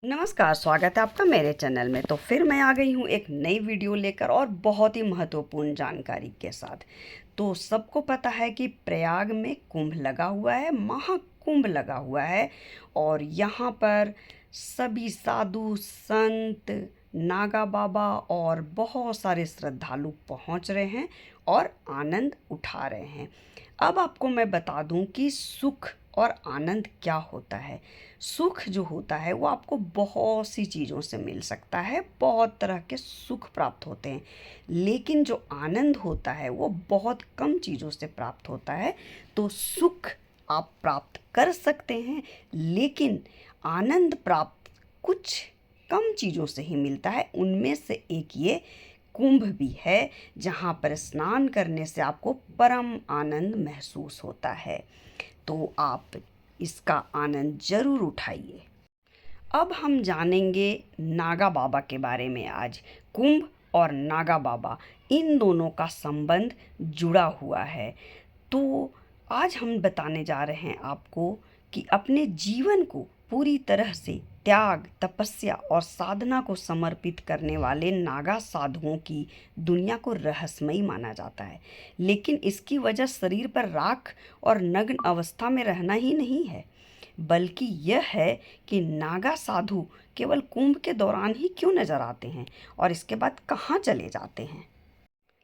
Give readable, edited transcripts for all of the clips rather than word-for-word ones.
नमस्कार, स्वागत है आपका मेरे चैनल में। तो फिर मैं आ गई हूँ एक नई वीडियो लेकर और बहुत ही महत्वपूर्ण जानकारी के साथ। तो सबको पता है कि प्रयाग में कुंभ लगा हुआ है, महाकुंभ लगा हुआ है और यहाँ पर सभी साधु संत, नागा बाबा और बहुत सारे श्रद्धालु पहुँच रहे हैं और आनंद उठा रहे हैं। अब आपको मैं बता दूं कि सुख और आनंद क्या होता है। सुख जो होता है वो आपको बहुत सी चीज़ों से मिल सकता है, बहुत तरह के सुख प्राप्त होते हैं, लेकिन जो आनंद होता है वो बहुत कम चीज़ों से प्राप्त होता है। तो सुख आप प्राप्त कर सकते हैं, लेकिन आनंद प्राप्त कुछ कम चीज़ों से ही मिलता है। उनमें से एक ये कुंभ भी है, जहाँ पर स्नान करने से आपको परम आनंद महसूस होता है। तो आप इसका आनंद ज़रूर उठाइए। अब हम जानेंगे नागा बाबा के बारे में आज। कुंभ और नागा बाबा, इन दोनों का संबंध जुड़ा हुआ है। तो आज हम बताने जा रहे हैं आपको कि अपने जीवन को पूरी तरह से त्याग, तपस्या और साधना को समर्पित करने वाले नागा साधुओं की दुनिया को रहस्यमयी माना जाता है, लेकिन इसकी वजह शरीर पर राख और नग्न अवस्था में रहना ही नहीं है, बल्कि यह है कि नागा साधु केवल कुंभ के दौरान ही क्यों नजर आते हैं और इसके बाद कहाँ चले जाते हैं।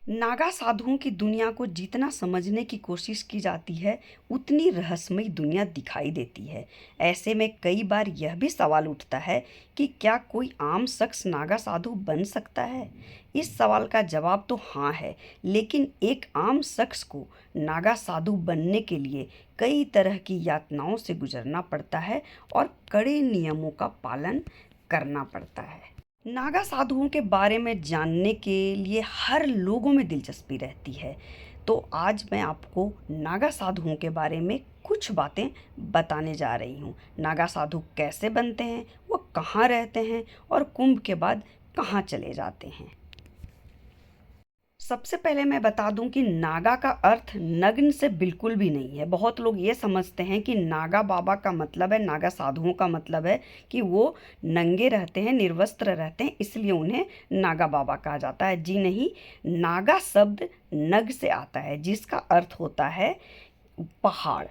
नागा साधुओं की दुनिया को जितना समझने की कोशिश की जाती है, उतनी रहस्यमयी दुनिया दिखाई देती है। ऐसे में कई बार यह भी सवाल उठता है कि क्या कोई आम शख्स नागा साधु बन सकता है। इस सवाल का जवाब तो हाँ है, लेकिन एक आम शख्स को नागा साधु बनने के लिए कई तरह की यातनाओं से गुजरना पड़ता है और कड़े नियमों का पालन करना पड़ता है। नागा साधुओं के बारे में जानने के लिए हर लोगों में दिलचस्पी रहती है। तो आज मैं आपको नागा साधुओं के बारे में कुछ बातें बताने जा रही हूँ। नागा साधु कैसे बनते हैं, वो कहाँ रहते हैं और कुंभ के बाद कहाँ चले जाते हैं। सबसे पहले मैं बता दूं कि नागा का अर्थ नग्न से बिल्कुल भी नहीं है। बहुत लोग ये समझते हैं कि नागा बाबा का मतलब है, नागा साधुओं का मतलब है कि वो नंगे रहते हैं, निर्वस्त्र रहते हैं, इसलिए उन्हें नागा बाबा कहा जाता है। जी नहीं, नागा शब्द नग से आता है, जिसका अर्थ होता है पहाड़।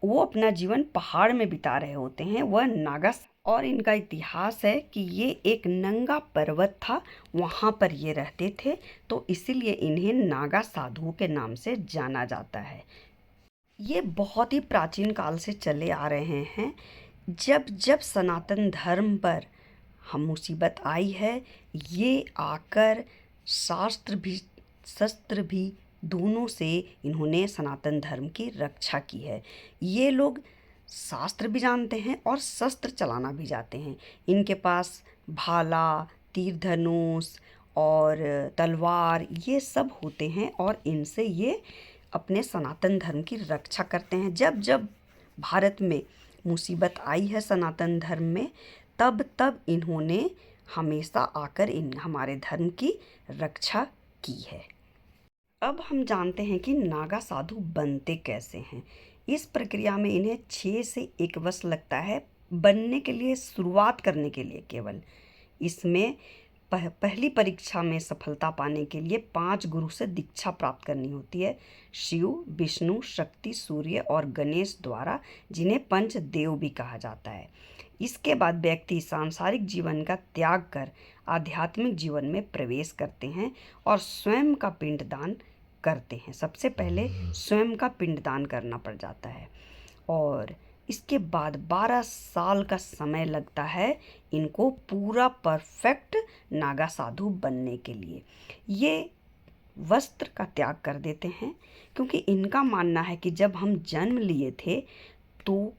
वो अपना जीवन पहाड़ में बिता रहे होते हैं, वह नागा। और इनका इतिहास है कि ये एक नंगा पर्वत था, वहाँ पर ये रहते थे, तो इसीलिए इन्हें नागा साधुओं के नाम से जाना जाता है। ये बहुत ही प्राचीन काल से चले आ रहे हैं। जब जब सनातन धर्म पर हम मुसीबत आई है, ये आकर शास्त्र भी शस्त्र भी दोनों से इन्होंने सनातन धर्म की रक्षा की है। ये लोग शास्त्र भी जानते हैं और शस्त्र चलाना भी जानते हैं। इनके पास भाला, तीर धनुष और तलवार ये सब होते हैं और इनसे ये अपने सनातन धर्म की रक्षा करते हैं। जब जब भारत में मुसीबत आई है सनातन धर्म में, तब तब इन्होंने हमेशा आकर इन हमारे धर्म की रक्षा की है। अब हम जानते हैं कि नागा साधु बनते कैसे हैं। इस प्रक्रिया में इन्हें 6 से 1 वर्ष लगता है बनने के लिए, शुरुआत करने के लिए केवल। इसमें पहली परीक्षा में सफलता पाने के लिए 5 गुरु से दीक्षा प्राप्त करनी होती है, शिव, विष्णु, शक्ति, सूर्य और गणेश द्वारा, जिन्हें पंच देव भी कहा जाता है। इसके बाद व्यक्ति सांसारिक जीवन का त्याग कर आध्यात्मिक जीवन में प्रवेश करते हैं और स्वयं का पिंडदान करते हैं। सबसे पहले स्वयं का पिंडदान करना पड़ जाता है और इसके बाद 12 साल का समय लगता है इनको पूरा परफेक्ट नागा साधु बनने के लिए। ये वस्त्र का त्याग कर देते हैं, क्योंकि इनका मानना है कि जब हम जन्म लिए थे तो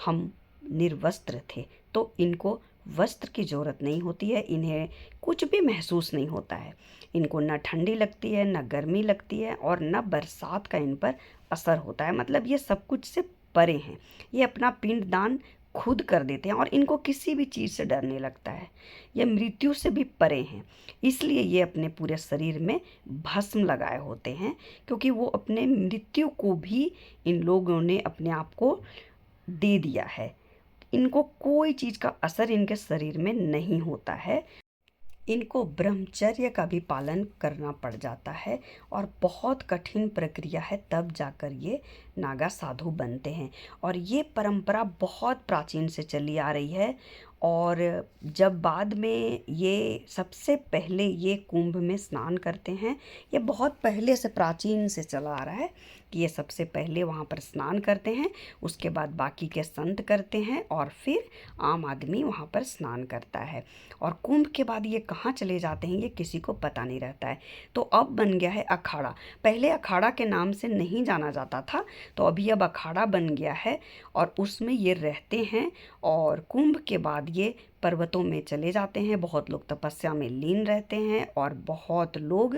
हम निर्वस्त्र थे, तो इनको वस्त्र की ज़रूरत नहीं होती है, इन्हें कुछ भी महसूस नहीं होता है। इनको न ठंडी लगती है, न गर्मी लगती है और न बरसात का इन पर असर होता है। मतलब ये सब कुछ से परे हैं। ये अपना पिंडदान खुद कर देते हैं और इनको किसी भी चीज़ से डर नहीं लगता है। ये मृत्यु से भी परे हैं, इसलिए ये अपने पूरे शरीर में भस्म लगाए होते हैं, क्योंकि वो अपने मृत्यु को भी इन लोगों ने अपने आप को दे दिया है। इनको कोई चीज़ का असर इनके शरीर में नहीं होता है। इनको ब्रह्मचर्य का भी पालन करना पड़ जाता है और बहुत कठिन प्रक्रिया है, तब जाकर ये नागा साधु बनते हैं। और ये परंपरा बहुत प्राचीन से चली आ रही है। और जब बाद में ये सबसे पहले ये कुंभ में स्नान करते हैं, ये बहुत पहले से प्राचीन से चला आ रहा है कि ये सबसे पहले वहाँ पर स्नान करते हैं, उसके बाद बाकी के संत करते हैं और फिर आम आदमी वहाँ पर स्नान करता है। और कुंभ के बाद ये कहाँ चले जाते हैं ये किसी को पता नहीं रहता है। तो अब बन गया है अखाड़ा। पहले अखाड़ा के नाम से नहीं जाना जाता था, तो अभी अब अखाड़ा बन गया है और उसमें ये रहते हैं। और कुंभ के बाद ये पर्वतों में चले जाते हैं। बहुत लोग तपस्या में लीन रहते हैं और बहुत लोग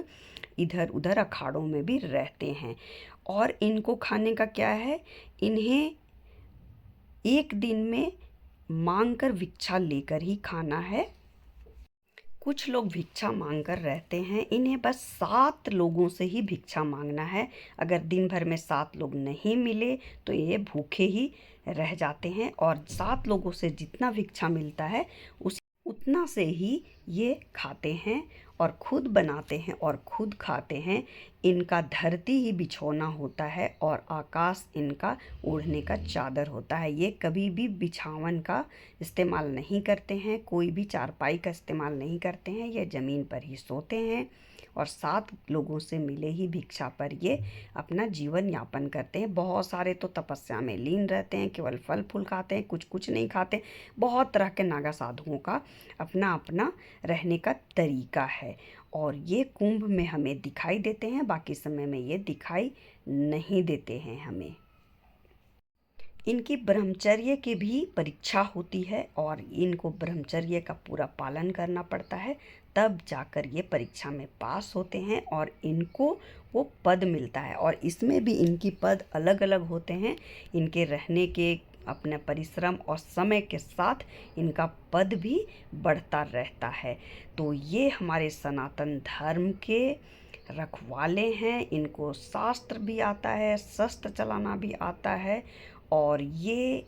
इधर उधर अखाड़ों में भी रहते हैं। और इनको खाने का क्या है, इन्हें एक दिन में मांग कर भिक्षा लेकर ही खाना है। कुछ लोग भिक्षा मांग कर रहते हैं, इन्हें बस 7 लोगों से ही भिक्षा मांगना है। अगर दिन भर में 7 लोग नहीं मिले तो ये भूखे ही रह जाते हैं। और 7 लोगों से जितना भिक्षा मिलता है उस उतना से ही ये खाते हैं और खुद बनाते हैं और खुद खाते हैं। इनका धरती ही बिछौना होता है और आकाश इनका ओढ़ने का चादर होता है। ये कभी भी बिछावन का इस्तेमाल नहीं करते हैं, कोई भी चारपाई का इस्तेमाल नहीं करते हैं। ये ज़मीन पर ही सोते हैं और 7 लोगों से मिले ही भिक्षा पर ये अपना जीवन यापन करते हैं। बहुत सारे तो तपस्या में लीन रहते हैं, केवल फल फूल खाते हैं, कुछ कुछ नहीं खाते। बहुत तरह के नागा साधुओं का अपना अपना रहने का तरीका है और ये कुंभ में हमें दिखाई देते हैं, बाकी समय में ये दिखाई नहीं देते हैं हमें। इनकी ब्रह्मचर्य की भी परीक्षा होती है और इनको ब्रह्मचर्य का पूरा पालन करना पड़ता है, तब जाकर ये परीक्षा में पास होते हैं और इनको वो पद मिलता है। और इसमें भी इनकी पद अलग अलग होते हैं। इनके रहने के अपने परिश्रम और समय के साथ इनका पद भी बढ़ता रहता है। तो ये हमारे सनातन धर्म के रखवाले हैं। इनको शास्त्र भी आता है, शस्त्र चलाना भी आता है और ये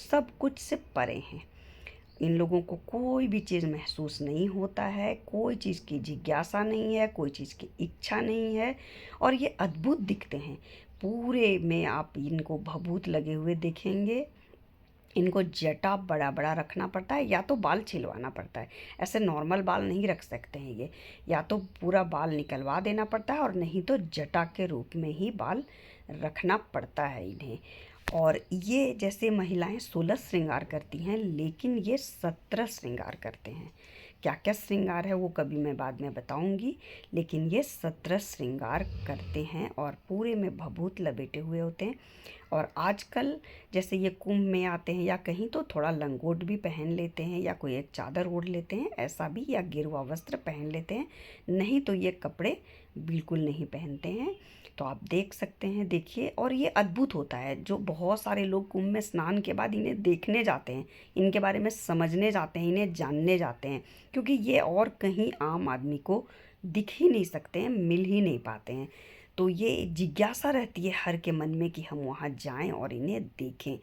सब कुछ से परे हैं। इन लोगों को कोई भी चीज़ महसूस नहीं होता है, कोई चीज़ की जिज्ञासा नहीं है, कोई चीज़ की इच्छा नहीं है और ये अद्भुत दिखते हैं। पूरे में आप इनको भभूत लगे हुए देखेंगे। इनको जटा बड़ा बड़ा रखना पड़ता है या तो बाल छिलवाना पड़ता है, ऐसे नॉर्मल बाल नहीं रख सकते हैं ये। या तो पूरा बाल निकलवा देना पड़ता है और नहीं तो जटा के रूप में ही बाल रखना पड़ता है इन्हें। और ये जैसे महिलाएं 16 श्रृंगार करती हैं, लेकिन ये 17 श्रृंगार करते हैं। क्या क्या श्रृंगार है वो कभी मैं बाद में बताऊंगी, लेकिन ये 17 श्रृंगार करते हैं और पूरे में भभूत लपेटे हुए होते हैं। और आजकल जैसे ये कुंभ में आते हैं या कहीं तो थोड़ा लंगोट भी पहन लेते हैं या कोई एक चादर ओढ़ लेते हैं ऐसा भी, या गेरुआ वस्त्र पहन लेते हैं, नहीं तो ये कपड़े बिल्कुल नहीं पहनते हैं। तो आप देख सकते हैं, देखिए। और ये अद्भुत होता है, जो बहुत सारे लोग कुंभ में स्नान के बाद इन्हें देखने जाते हैं, इनके बारे में समझने जाते हैं, इन्हें जानने जाते हैं, क्योंकि ये और कहीं आम आदमी को दिख ही नहीं सकते हैं, मिल ही नहीं पाते हैं। तो ये जिज्ञासा रहती है हर के मन में कि हम वहाँ जाएं और इन्हें देखें,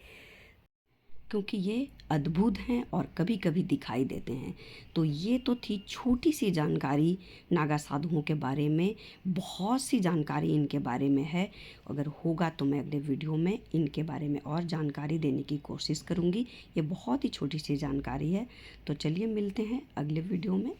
क्योंकि ये अद्भुत हैं और कभी कभी दिखाई देते हैं। तो ये तो थी छोटी सी जानकारी नागा साधुओं के बारे में। बहुत सी जानकारी इनके बारे में है, अगर होगा तो मैं अगले वीडियो में इनके बारे में और जानकारी देने की कोशिश करूँगी। ये बहुत ही छोटी सी जानकारी है। तो चलिए मिलते हैं अगले वीडियो में।